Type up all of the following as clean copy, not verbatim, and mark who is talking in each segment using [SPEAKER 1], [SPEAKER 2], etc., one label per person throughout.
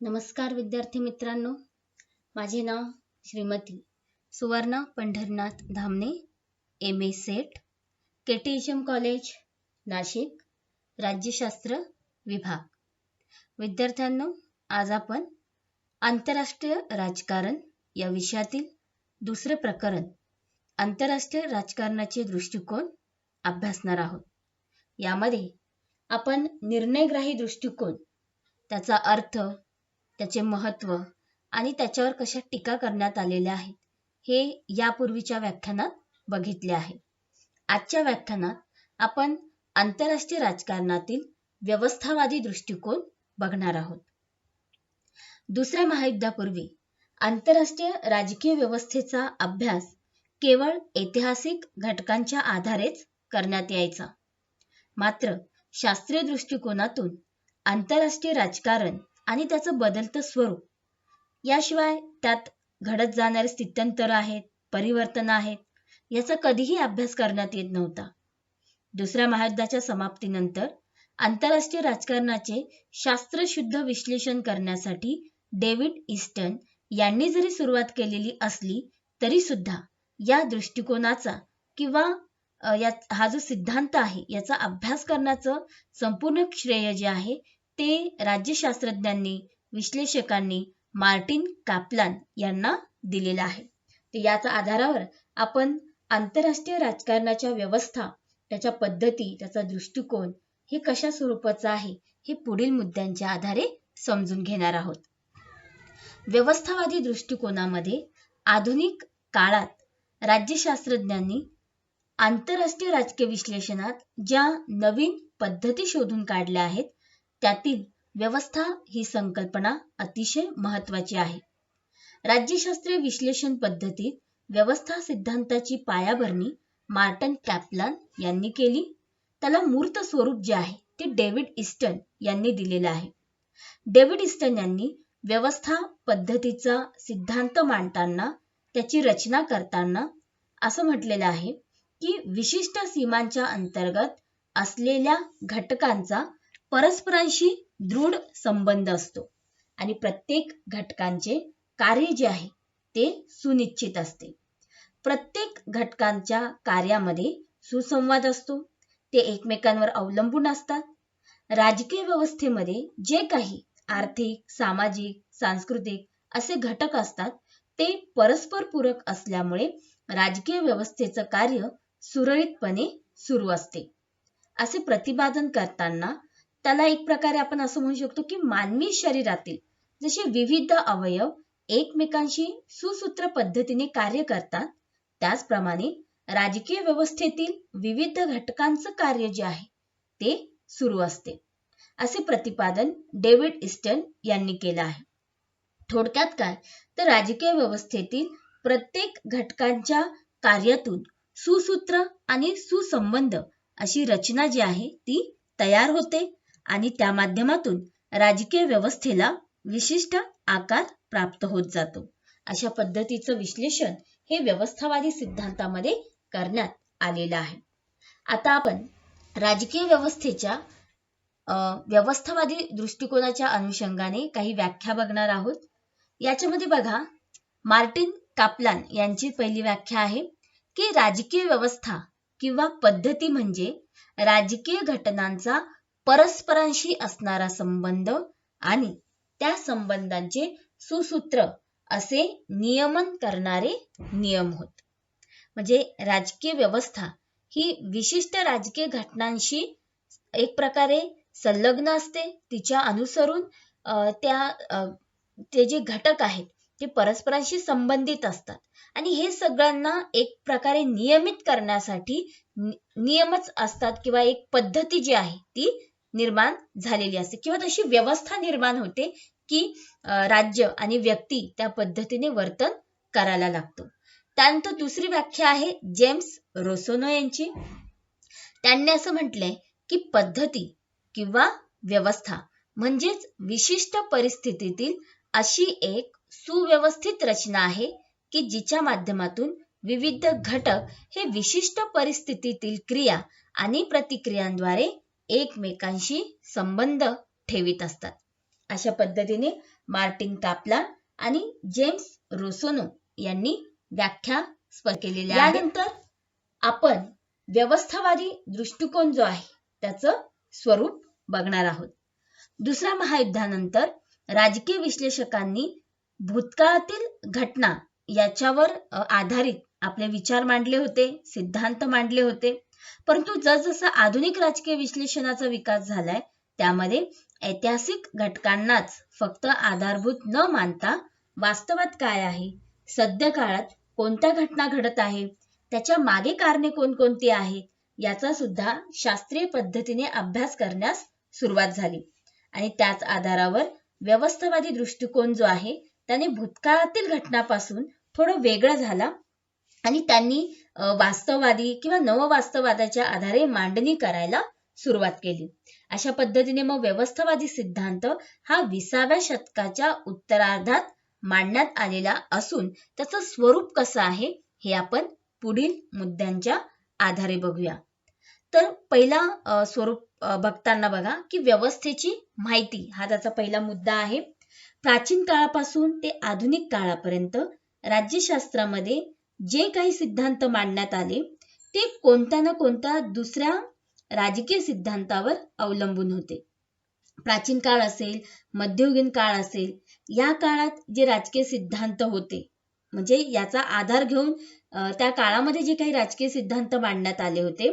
[SPEAKER 1] नमस्कार विद्यार्थी मित्रांनो, माझे नाव Shrimati Suvarna Pandharnath Dhamne, MA SET, KTHM college Nashik, राज्यशास्त्र विभाग. विद्यार्थ्यांनो, आज आपण आंतरराष्ट्रीय राजकारण या विषयातील दुसरे प्रकरण आंतरराष्ट्रीय राजकारणाचे दृष्टिकोन अभ्यासणार आहोत. यामध्ये आपण निर्णयग्राही दृष्टिकोन, त्याचा अर्थ, त्याचे महत्त्व आणि त्याच्यावर कशा टीका करण्यात आलेल्या आहेत हे यापूर्वीच्या व्याख्यानात बघितले आहे. आजच्या व्याख्यानात आपण आंतरराष्ट्रीय राजकारणातील व्यवस्थावादी दृष्टिकोन बघणार आहोत. दुसऱ्या महायुद्धापूर्वी आंतरराष्ट्रीय राजकीय व्यवस्थेचा अभ्यास केवळ ऐतिहासिक घटकांच्या आधारेच करण्यात यायचा. मात्र शास्त्रीय दृष्टिकोनातून आंतरराष्ट्रीय राजकारण आणि त्याचं बदलतं स्वरूप, याशिवाय त्यात घडत जाणारे स्थित्यंतर आहेत, परिवर्तन आहेत, याचा कधीही अभ्यास करण्यात येत नव्हता. दुसऱ्या महायुद्धाच्या समाप्तीनंतर आंतरराष्ट्रीय राजकारणाचे शास्त्रशुद्ध विश्लेषण करण्यासाठी डेव्हिड ईस्टन यांनी जरी सुरुवात केलेली असली तरी सुद्धा या दृष्टिकोनाचा किंवा हा जो सिद्धांत आहे याचा अभ्यास करण्याचं संपूर्ण श्रेय जे आहे ते राज्यशास्त्रज्ञांनी, विश्लेषकांनी मार्टिन कापलान यांना दिलेलं आहे. तर याच्या आधारावर आपण आंतरराष्ट्रीय राजकारणाच्या व्यवस्था, त्याच्या पद्धती, त्याचा दृष्टिकोन हे कशा स्वरूपाचं आहे हे पुढील मुद्द्यांच्या आधारे समजून घेणार आहोत. व्यवस्थावादी दृष्टिकोनामध्ये आधुनिक काळात राज्यशास्त्रज्ञांनी आंतरराष्ट्रीय राजकीय विश्लेषणात ज्या नवीन पद्धती शोधून काढल्या आहेत त्यातील व्यवस्था ही संकल्पना अतिशय महत्त्वाची आहे. राज्यशास्त्रीय विश्लेषण पद्धतीत व्यवस्था सिद्धांताची पायाभरणी मार्टिन कापलान यांनी केली. त्याला मूर्त स्वरूप जे आहे ते डेव्हिड ईस्टन यांनी दिलेलं आहे. डेव्हिड ईस्टन यांनी व्यवस्था पद्धतीचा सिद्धांत मांडताना, त्याची रचना करताना असं म्हटलेलं आहे की विशिष्ट सीमांच्या अंतर्गत असलेल्या घटकांचा परस्परांशी दृढ संबंध असतो आणि प्रत्येक घटकांचे कार्य जे आहे ते सुनिश्चित असते. प्रत्येक घटकांच्या कार्यामध्ये सुसंवाद असतो, ते एकमेकांवर अवलंबून असतात. राजकीय व्यवस्थेमध्ये जे काही आर्थिक, सामाजिक, सांस्कृतिक असे घटक असतात ते परस्पर पूरक असल्यामुळे राजकीय व्यवस्थेचं कार्य सुरळीतपणे सुरू असते. असे प्रतिपादन करताना त्याला एक प्रकारे आपण असं म्हणू शकतो की मानवी शरीरातील जसे विविध अवयव एकमेकांशी सुसूत्र पद्धतीने कार्य करतात, त्याचप्रमाणे राजकीय व्यवस्थेतील विविध घटकांचं कार्य जे आहे ते सुरू असते, असे प्रतिपादन डेव्हिड ईस्टन यांनी केलं आहे. थोडक्यात काय तर राजकीय व्यवस्थेतील प्रत्येक घटकांच्या कार्यातून सुसूत्र आणि सुसंबंध अशी रचना जी आहे ती तयार होते आणि त्या माध्यमातून राजकीय व्यवस्थेला विशिष्ट आकार प्राप्त होत जातो. अशा पद्धतीचं विश्लेषण हे व्यवस्थावादी सिद्धांतामध्ये करण्यात आलेलं आहे. आता आपण राजकीय व्यवस्थेच्या व्यवस्थावादी दृष्टिकोनाच्या अनुषंगाने काही व्याख्या बघणार आहोत. याच्यामध्ये बघा, मार्टिन कापलान यांची पहिली व्याख्या आहे की राजकीय व्यवस्था किंवा पद्धती म्हणजे राजकीय घटनांचा परस्परांशी असणारा संबंध आणि त्या संबंधांचे सुसूत्र असे नियमन करणारे नियम होत. म्हणजे राजकीय व्यवस्था ही विशिष्ट राजकीय घटनांशी एक प्रकारे संलग्न असते. तिच्या अनुसरून ते जे घटक आहेत ते परस्परांशी संबंधित असतात आणि हे सगळ्यांना एक प्रकारे नियमित करण्यासाठी नियमच असतात किंवा एक पद्धती जी आहे ती निर्माण झालेली असते किंवा तशी व्यवस्था निर्माण होते की राज्य आणि व्यक्ती त्या पद्धतीने वर्तन करायला लागतो. त्यानंतर दुसरी व्याख्या आहे जेम्स रोसोनो यांची. त्यांनी असं म्हटलंय की पद्धती किंवा व्यवस्था म्हणजेच विशिष्ट परिस्थितीतील अशी एक सुव्यवस्थित रचना आहे की जिच्या माध्यमातून विविध घटक हे विशिष्ट परिस्थितीतील क्रिया आणि प्रतिक्रियांद्वारे एकमेकांशी संबंध ठेवित असतात. अशा पद्धतीने मार्टिन कापलान आणि जेम्स रोसोनो यांनी व्याख्या स्पष्ट केलेल्या आहे. यानंतर आपण व्यवस्थावादी दृष्टिकोन जो आहे त्याचं स्वरूप बघणार आहोत. दुसऱ्या महायुद्धानंतर राजकीय विश्लेषकांनी भूतकाळातील घटना याच्यावर आधारित आपले विचार मांडले होते, सिद्धांत मांडले होते. परंतु जसजसा आधुनिक राजकीय विश्लेषणाचा विकास झालाय त्यामध्ये ऐतिहासिक घटकांनाच फक्त आधारभूत न मानता वास्तवात काय आहे, सध्या काळात कोणत्या घटना घडत आहे, त्याच्या मागे कारणे कोणकोणती आहे याचा सुद्धा शास्त्रीय पद्धतीने अभ्यास करण्यास सुरुवात झाली. आणि त्याच आधारावर व्यवस्थावादी दृष्टिकोन जो आहे त्याने भूतकाळातील घटनापासून थोडं वेगळं झाला आणि त्यांनी वास्तववादी किंवा नववास्तववादाच्या आधारे मांडणी करायला सुरुवात केली. अशा पद्धतीने मग व्यवस्थावादी सिद्धांत हा 20व्या शतकाच्या उत्तरार्धात मांडण्यात आलेला असून त्याचं स्वरूप कसं आहे हे आपण पुढील मुद्द्यांच्या आधारे बघूया. तर पहिला स्वरूप बघताना बघा की व्यवस्थेची माहिती हा त्याचा पहिला मुद्दा आहे. प्राचीन काळापासून ते आधुनिक काळापर्यंत राज्यशास्त्रामध्ये जे काही सिद्धांत मांडण्यात आले ते कोणत्या ना कोणत्या दुसऱ्या राजकीय सिद्धांतावर अवलंबून होते. प्राचीन काळ असेल, मध्ययुगीन काळ असेल, या काळात जे राजकीय सिद्धांत होते म्हणजे याचा आधार घेऊन त्या काळामध्ये जे काही राजकीय सिद्धांत मांडण्यात आले होते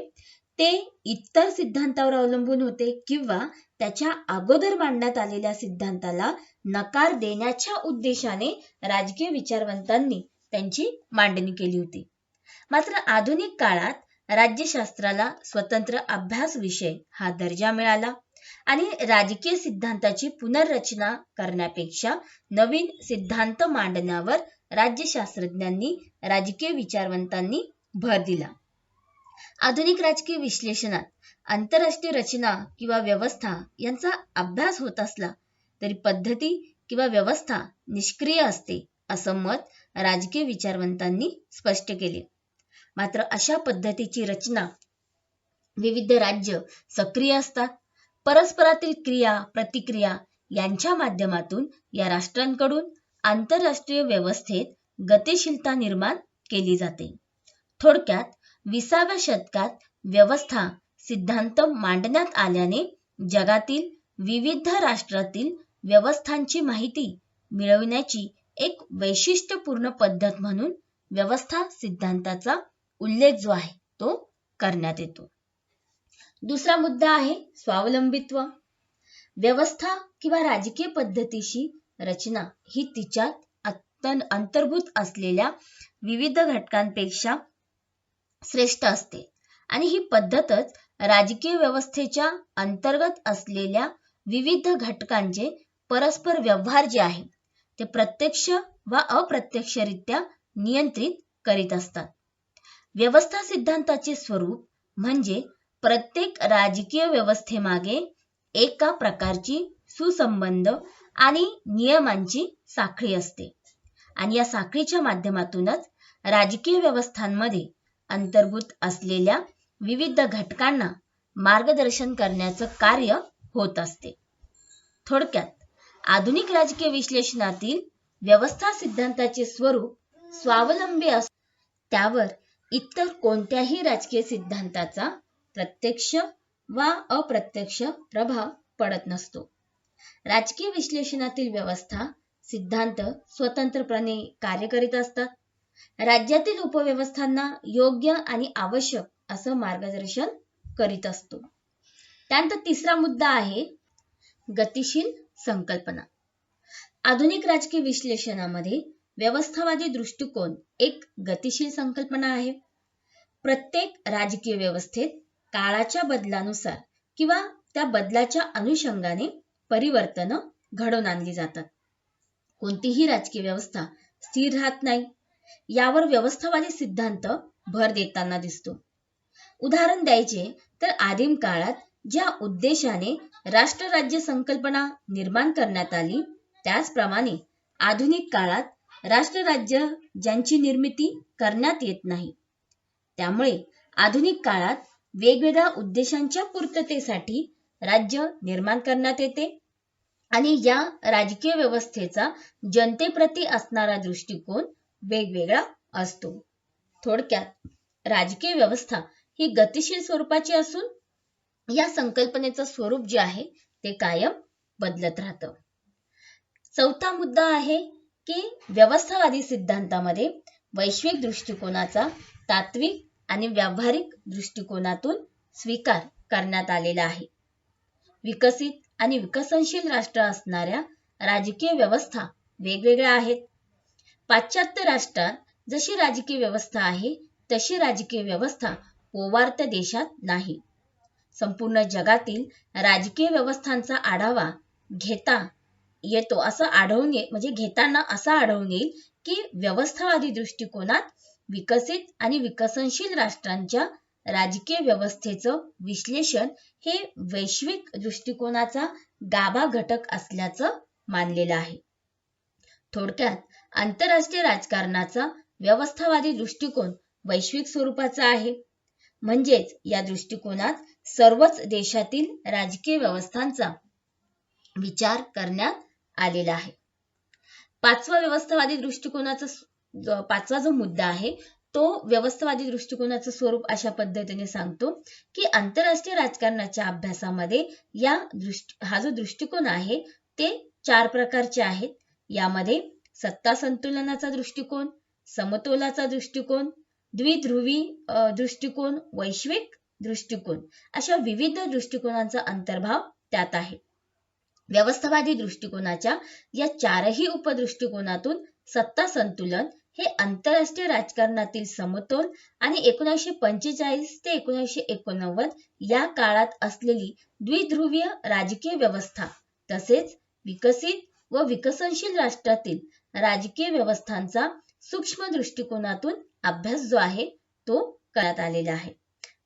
[SPEAKER 1] ते इतर सिद्धांतावर अवलंबून होते किंवा त्याच्या अगोदर मांडण्यात आलेल्या सिद्धांताला नकार देण्याच्या उद्देशाने राजकीय विचारवंतांनी त्यांची मांडणी केली होती. मात्र आधुनिक काळात राज्यशास्त्राला स्वतंत्र अभ्यास विषय हा दर्जा मिळाला आणि राजकीय सिद्धांताची पुनर्रचना करण्यापेक्षा नवीन सिद्धांत मांडण्यावर राज्यशास्त्रज्ञांनी, राजकीय विचारवंतांनी भर दिला. आधुनिक राजकीय विश्लेषणात आंतरराष्ट्रीय रचना किंवा व्यवस्था यांचा अभ्यास होत असला तरी पद्धती किंवा व्यवस्था निष्क्रिय असते असं मत राजकीय विचारवंतांनी स्पष्ट केले. मात्र अशा पद्धतीची रचना विविध राज्य सक्रिय असतात. परस्परातील क्रिया प्रतिक्रिया यांच्या माध्यमातून या राष्ट्रांकडून आंतरराष्ट्रीय व्यवस्थेत गतिशीलता निर्माण केली जाते. थोडक्यात 20व्या शतकात व्यवस्था सिद्धांत मांडण्यात आल्याने जगातील विविध राष्ट्रातील व्यवस्थांची माहिती मिळवण्याची एक वैशिष्ट्यपूर्ण पद्धत म्हणून व्यवस्था सिद्धांताचा उल्लेख जो आहे तो करण्यात येतो. दुसरा मुद्दा आहे स्वावलंबित्व. व्यवस्था किंवा राजकीय पद्धतीची रचना ही तिच्यात अंतर्भूत असलेल्या विविध घटकांपेक्षा श्रेष्ठ असते आणि ही पद्धतच राजकीय व्यवस्थेच्या अंतर्गत असलेल्या विविध घटकांचे परस्पर व्यवहार जे आहे ते प्रत्यक्ष व अप्रत्यक्षरित्या नियंत्रित करीत असतात. व्यवस्था सिद्धांताचे स्वरूप म्हणजे प्रत्येक राजकीय व्यवस्थेमागे एका प्रकारची सुसंबंध आणि नियमांची साखळी असते आणि या साखळीच्या माध्यमातूनच राजकीय व्यवस्थांमध्ये अंतर्भूत असलेल्या विविध घटकांना मार्गदर्शन करण्याचं कार्य होत असते. थोडक्यात आधुनिक राजकीय विश्लेषणातील व्यवस्था सिद्धांताचे स्वरूप स्वावलंबी असते. त्यावर इतर कोणत्याही राजकीय सिद्धांताचा प्रत्यक्ष वा अप्रत्यक्ष प्रभाव पडत नसतो. राजकीय विश्लेषणातील व्यवस्था सिद्धांत स्वतंत्रपणे कार्य करीत असतात. राज्यातील उपव्यवस्थांना योग्य आणि आवश्यक असं मार्गदर्शन करीत असतो. त्यानंतर तिसरा मुद्दा आहे गतिशील संकल्पना. आधुनिक राजकीय विश्लेषणामध्ये व्यवस्थावादी दृष्टिकोन एक गतिशील संकल्पना आहे. प्रत्येक राजकीय व्यवस्थेत काळाच्या बदलानुसार किंवा त्या बदलाच्या अनुषंगाने परिवर्तन घडवून आणली जातात. कोणतीही राजकीय व्यवस्था स्थिर राहत नाही यावर व्यवस्थावादी सिद्धांत भर देताना दिसतो. उदाहरण द्यायचे तर आदिम काळात ज्या उद्देशाने राष्ट्रराज्य संकल्पना निर्माण करण्यात आली त्याचप्रमाणे आधुनिक काळात राष्ट्रराज्य ज्यांची निर्मिती करण्यात येत नाही. त्यामुळे आधुनिक काळात वेगवेगळ्या उद्देशांच्या पूर्ततेसाठी राज्य निर्माण करण्यात येते आणि या राजकीय व्यवस्थेचा जनतेप्रती असणारा दृष्टिकोन वेगवेगळा असतो. थोडक्यात राजकीय व्यवस्था ही गतिशील स्वरूपाची असून या संकल्पनेचं स्वरूप जे आहे ते कायम बदलत राहतं. चौथा मुद्दा आहे की व्यवस्थावादी सिद्धांतामध्ये वैश्विक दृष्टिकोनाचा तात्विक आणि व्यावहारिक दृष्टिकोनातून स्वीकार करण्यात आलेला आहे. विकसित आणि विकसनशील राष्ट्र असणाऱ्या राजकीय व्यवस्था वेगवेगळ्या आहेत. पाश्चात्य राष्ट्रात जशी राजकीय व्यवस्था आहे तशी राजकीय व्यवस्था पोवार्त देशात नाही. संपूर्ण जगातील राजकीय व्यवस्थांचा आढावा घेता येतो असं आढळून घेताना असं आढळून येईल की व्यवस्थावादी दृष्टिकोनात विकसित आणि विकसनशील राष्ट्रांच्या राजकीय व्यवस्थेचं विश्लेषण हे वैश्विक दृष्टिकोनाचा गाभा घटक असल्याचं मानलेलं आहे. थोडक्यात आंतरराष्ट्रीय राजकारणाचा व्यवस्थावादी दृष्टिकोन वैश्विक स्वरूपाचा आहे. म्हणजेच या दृष्टिकोनात सर्वच देशातील राजकीय व्यवस्थांचा विचार करण्यात आलेला आहे. पाचवा जो मुद्दा आहे तो व्यवस्थावादी दृष्टिकोनाचं स्वरूप अशा पद्धतीने सांगतो की आंतरराष्ट्रीय राजकारणाच्या अभ्यासामध्ये हा जो दृष्टिकोन आहे ते 4 प्रकारचे आहेत. यामध्ये सत्ता संतुलनाचा दृष्टिकोन, समतोलाचा दृष्टिकोन, द्विध्रुवी दृष्टिकोन, वैश्विक दृष्टिकोन अशा विविध दृष्टिकोनांचा अंतर्भाव त्यात आहे. व्यवस्थावादी दृष्टिकोनाच्या या 4ही उपदृष्टिकोनातून सत्ता संतुलन हे आंतरराष्ट्रीय राजकारणातील समतोल आणि 1945 ते 1989 या काळात असलेली द्विध्रुवीय राजकीय व्यवस्था तसेच विकसित व विकसनशील राष्ट्रातील राजकीय व्यवस्थांचा सूक्ष्म दृष्टिकोनातून अभ्यास जो आहे तो करण्यात आलेला आहे.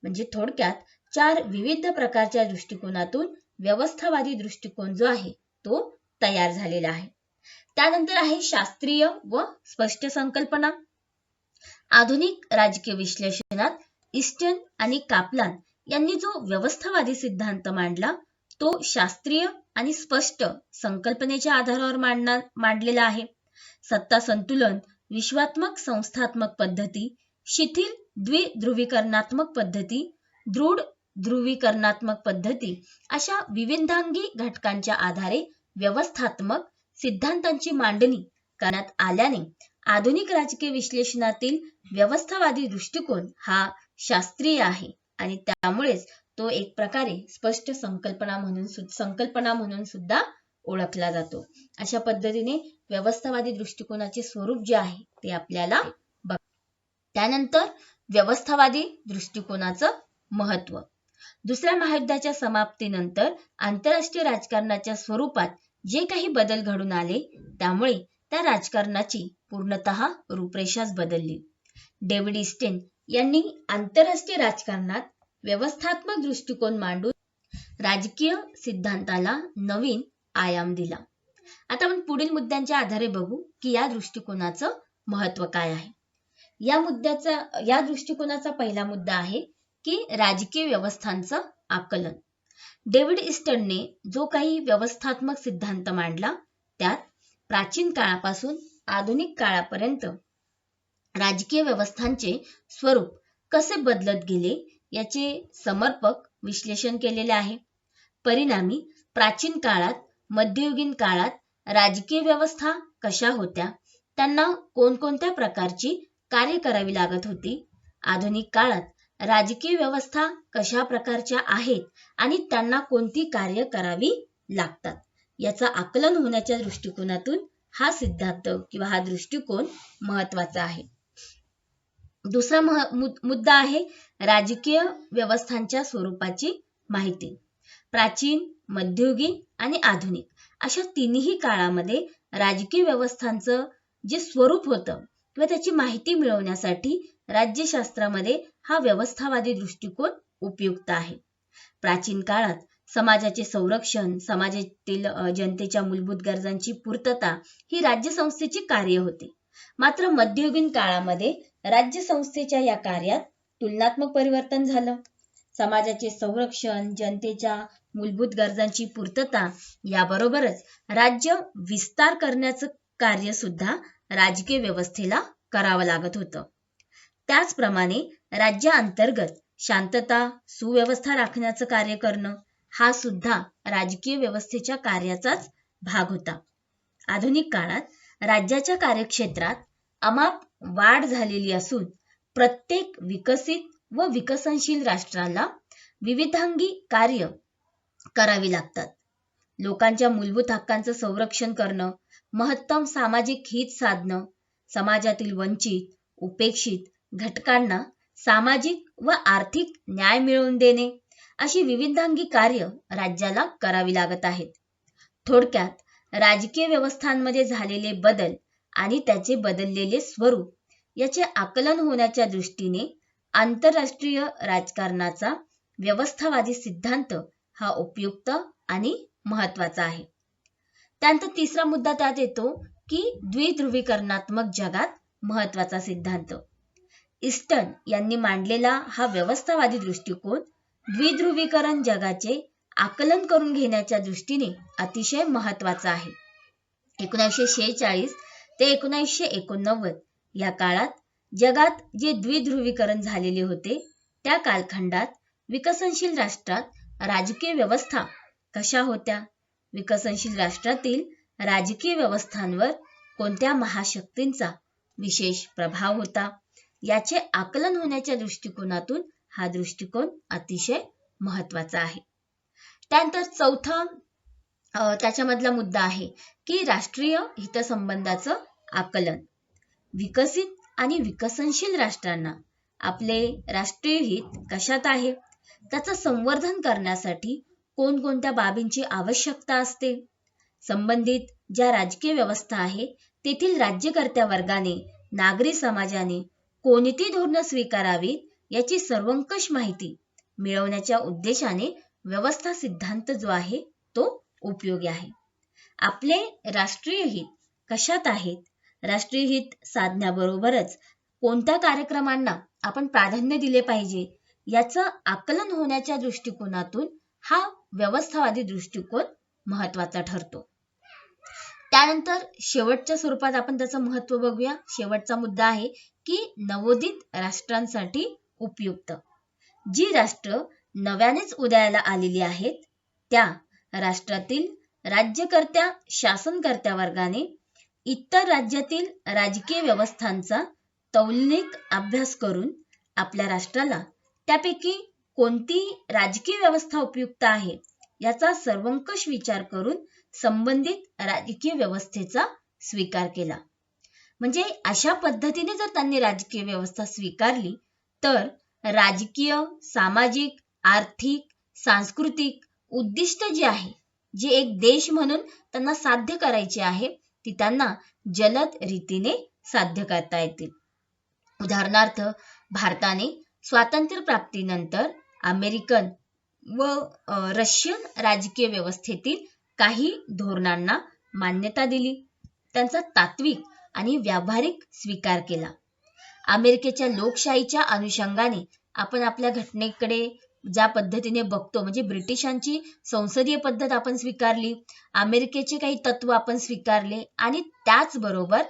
[SPEAKER 1] म्हणजे थोडक्यात 4 विविध प्रकारच्या दृष्टिकोनातून व्यवस्थावादी दृष्टिकोन जो आहे तो तयार झालेला आहे. त्यानंतर आहे शास्त्रीय व स्पष्ट संकल्पना. आधुनिक राजकीय विश्लेषणात ईस्टन आणि कापलान यांनी जो व्यवस्थावादी सिद्धांत मांडला तो शास्त्रीय आणि स्पष्ट संकल्पनेच्या आधारावर मांडलेला आहे. सत्ता संतुलन, विश्वात्मक संस्थात्मक पद्धती, शिथिल द्विध्रुवीकरणात्मक पद्धती, दृढ ध्रुवीकरणात्मक पद्धती अशा विविधांगी घटकांच्या आधारे व्यवस्थात्मक सिद्धांतांची मांडणी करण्यात आल्याने आधुनिक राजकीय विश्लेषणातील व्यवस्थावादी दृष्टिकोन हा शास्त्रीय आहे आणि त्यामुळेच तो एक प्रकारे स्पष्ट संकल्पना म्हणून सुद्धा ओळखला जातो. अशा पद्धतीने व्यवस्थावादी दृष्टिकोनाचे स्वरूप जे आहे ते आपल्याला त्यानंतर व्यवस्थावादी दृष्टिकोनाचं महत्त्व. दुसऱ्या महायुद्धाच्या समाप्तीनंतर आंतरराष्ट्रीय राजकारणाच्या स्वरूपात जे काही बदल घडून आले त्यामुळे त्या राजकारणाची पूर्णतः रूपरेषाच बदलली. डेव्हिड ईस्टन यांनी आंतरराष्ट्रीय राजकारणात व्यवस्थात्मक दृष्टिकोन मांडून राजकीय सिद्धांताला नवीन आयाम दिला. आता आपण पुढील मुद्द्यांच्या आधारे बघू की या दृष्टिकोनाचं महत्त्व काय आहे. या दृष्टिकोनाचा पहिला मुद्दा आहे की राजकीय व्यवस्थांचं आकलन. डेव्हिड ईस्टनने जो काही व्यवस्थात्मक सिद्धांत मांडला त्यात प्राचीन काळापासून आधुनिक काळापर्यंत राजकीय व्यवस्थांचे स्वरूप कसे बदलत गेले याचे समर्पक विश्लेषण केलेले आहे. परिणामी प्राचीन काळात, मध्ययुगीन काळात राजकीय व्यवस्था कशा होत्या, त्यांना कोणकोणत्या प्रकारची कार्य करावी लागत होती, आधुनिक काळात राजकीय व्यवस्था कशा प्रकारच्या आहेत आणि त्यांना कोणती कार्य करावी लागतात याचा आकलन होण्याच्या दृष्टिकोनातून हा सिद्धांत किंवा हा दृष्टिकोन महत्त्वाचा आहे. दुसरा मुद्दा आहे राजकीय व्यवस्थांच्या स्वरूपाची माहिती. प्राचीन, मध्ययुगीन आणि आधुनिक अशा तिन्ही काळामध्ये राजकीय व्यवस्थांचं जे स्वरूप होतं किंवा त्याची माहिती मिळवण्यासाठी राज्यशास्त्रामध्ये हा व्यवस्थावादी दृष्टिकोन उपयुक्त आहे. प्राचीन काळात समाजाचे संरक्षण, समाजातील जनतेच्या मूलभूत गरजांची पूर्तता ही राज्यसंस्थेची कार्य होती. मात्र मध्ययुगीन काळामध्ये राज्यसंस्थेच्या या कार्यात तुलनात्मक परिवर्तन झालं. समाजाचे संरक्षण, जनतेच्या मूलभूत गरजांची पूर्तता याबरोबरच राज्य विस्तार करण्याचं कार्य सुद्धा राजकीय व्यवस्थेला करावं लागत होतं. त्याचप्रमाणे राज्याअंतर्गत शांतता सुव्यवस्था राखण्याचं कार्य करणं हा सुद्धा राजकीय व्यवस्थेच्या कार्याचाच भाग होता. आधुनिक काळात राज्याच्या कार्यक्षेत्रात अमाप वाढ झालेली असून प्रत्येक विकसित व विकसनशील राष्ट्राला विविधांगी कार्य करावी लागतात. लोकांच्या मूलभूत हक्कांचं संरक्षण करणं, महत्तम सामाजिक हित साधणं, समाजातील वंचित, उपेक्षित घटकांना सामाजिक व आर्थिक न्याय मिळवून देणे अशी विविधांगी कार्य राज्याला करावी लागत आहेत. थोडक्यात राजकीय व्यवस्थांमध्ये झालेले बदल आणि त्याचे बदललेले स्वरूप याचे आकलन होण्याच्या दृष्टीने आंतरराष्ट्रीय राजकारणाचा व्यवस्थावादी सिद्धांत हा उपयुक्त आणि महत्वाचा आहे. त्यानंतर तिसरा मुद्दा त्यात येतो की द्विध्रुवीकरणात्मक जगात महत्वाचा सिद्धांत. ईस्टन यांनी मांडलेला हा व्यवस्थावादी दृष्टिकोन द्विध्रुवीकरण जगाचे आकलन करून घेण्याच्या दृष्टीने अतिशय महत्वाचा आहे. 1946 ते 1989 या काळात जगात जे द्विध्रुवीकरण झालेले होते त्या कालखंडात विकसनशील राष्ट्रात राजकीय व्यवस्था कशा होत्या, विकसनशील राष्ट्रातील राजकीय व्यवस्थांवर कोणत्या महाशक्तींचा विशेष प्रभाव होता याचे आकलन होण्याच्या दृष्टिकोनातून हा दृष्टिकोन अतिशय महत्वाचा आहे. त्यानंतर चौथा त्याच्यामधला मुद्दा आहे की राष्ट्रीय हितसंबंधाचं आकलन. विकसित आणि विकसनशील राष्ट्रांना आपले राष्ट्रीय हित कशात आहे त्याचं संवर्धन करण्यासाठी कोणकोणत्या बाबींची आवश्यकता असते. संबंधित ज्या राजकीय व्यवस्था आहे तेथील राज्यकर्त्या वर्गाने, नागरी समाजाने कोणती धोरणं स्वीकारावीत याची सर्वंकष माहिती मिळवण्याच्या उद्देशाने व्यवस्था सिद्धांत जो आहे तो उपयोगी आहे. आपले राष्ट्रीय हित कशात आहेत, राष्ट्रीय हित साधण्याबरोबरच कोणत्या कार्यक्रमांना आपण प्राधान्य दिले पाहिजे याचं आकलन होण्याच्या दृष्टिकोनातून हा व्यवस्थावादी दृष्टिकोन महत्वाचा ठरतो. त्यानंतर शेवटच्या स्वरूपात आपण त्याचं महत्त्व बघूया. शेवटचा मुद्दा आहे की नवोदित राष्ट्रांसाठी उपयुक्त. जी राष्ट्र नव्यानेच उदयाला आलेली आहेत त्या राष्ट्रातील राज्यकर्त्या शासनकर्त्या वर्गाने इतर राज्यातील राजकीय व्यवस्थांचा तौलनिक अभ्यास करून आपल्या राष्ट्राला त्यापैकी कोणती राजकीय व्यवस्था उपयुक्त आहे याचा सर्वंकष विचार करून संबंधित राजकीय व्यवस्थेचा स्वीकार केला. म्हणजे अशा पद्धतीने जर त्यांनी राजकीय व्यवस्था स्वीकारली तर राजकीय, सामाजिक, आर्थिक, सांस्कृतिक उद्दिष्ट जी आहे, जे एक देश म्हणून त्यांना साध्य करायचे आहे ती त्यांना जलद रीतीने साध्य करता येतील. उदाहरणार्थ भारताने स्वातंत्र्य प्राप्तीनंतर अमेरिकन व रशियन राजकीय व्यवस्थेतील काही धोरणांना मान्यता दिली, त्यांचा तात्विक आणि व्यावहारिक स्वीकार केला. अमेरिकेच्या लोकशाहीच्या अनुषंगाने आपण आपल्या घटनेकडे ज्या पद्धतीने बघतो, म्हणजे ब्रिटिशांची संसदीय पद्धत आपण स्वीकारली, अमेरिकेचे काही तत्व आपण स्वीकारले आणि त्याचबरोबर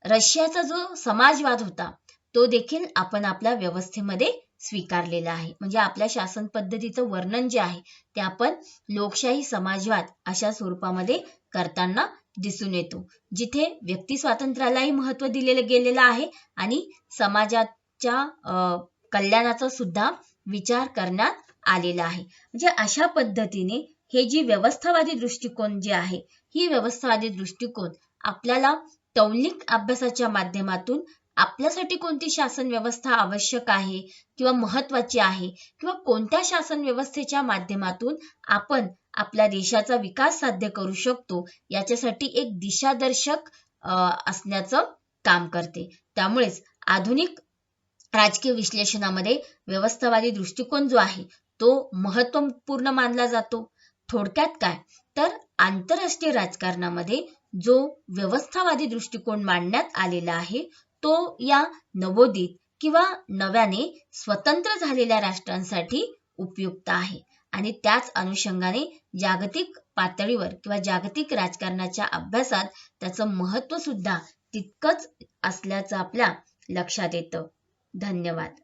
[SPEAKER 1] रशियाचा जो समाजवाद होता तो देखील आपण आपल्या व्यवस्थेमध्ये स्वीकारलेला आहे. म्हणजे आपल्या शासन पद्धतीचं वर्णन जे आहे ते आपण लोकशाही, समाजवाद अशा स्वरूपामध्ये करताना दिसून येतो, जिथे व्यक्ती स्वातंत्र्यालाही महत्त्व दिलेलं गेलेलं आहे आणि समाजाच्या कल्याणाचा सुद्धा विचार करण्यात आलेला आहे. म्हणजे अशा पद्धतीने हे जी व्यवस्थावादी दृष्टिकोन जे आहे, ही व्यवस्थावादी दृष्टिकोन आपल्याला तौलनिक अभ्यासाच्या माध्यमातून आपल्यासाठी कोणती शासन व्यवस्था आवश्यक आहे किंवा महत्त्वाची आहे किंवा कोणत्या शासन व्यवस्थेच्या माध्यमातून आपण आपल्या देशाचा विकास साध्य करू शकतो याच्यासाठी एक दिशादर्शक असण्याचं काम करते. त्यामुळेच आधुनिक राजकीय विश्लेषणामध्ये व्यवस्थावादी दृष्टिकोन जो आहे तो महत्त्वपूर्ण मानला जातो. थोडक्यात काय तर आंतरराष्ट्रीय राजकारणामध्ये जो व्यवस्थावादी दृष्टिकोन मांडण्यात आलेला आहे तो या नवोदित किंवा नव्याने स्वतंत्र झालेल्या राष्ट्रांसाठी उपयुक्त आहे आणि त्याच अनुषंगाने जागतिक पातळीवर किंवा जागतिक राजकारणाच्या अभ्यासात त्याचं महत्त्व सुद्धा तितकंच असल्याचं आपल्या लक्षात येतं. धन्यवाद.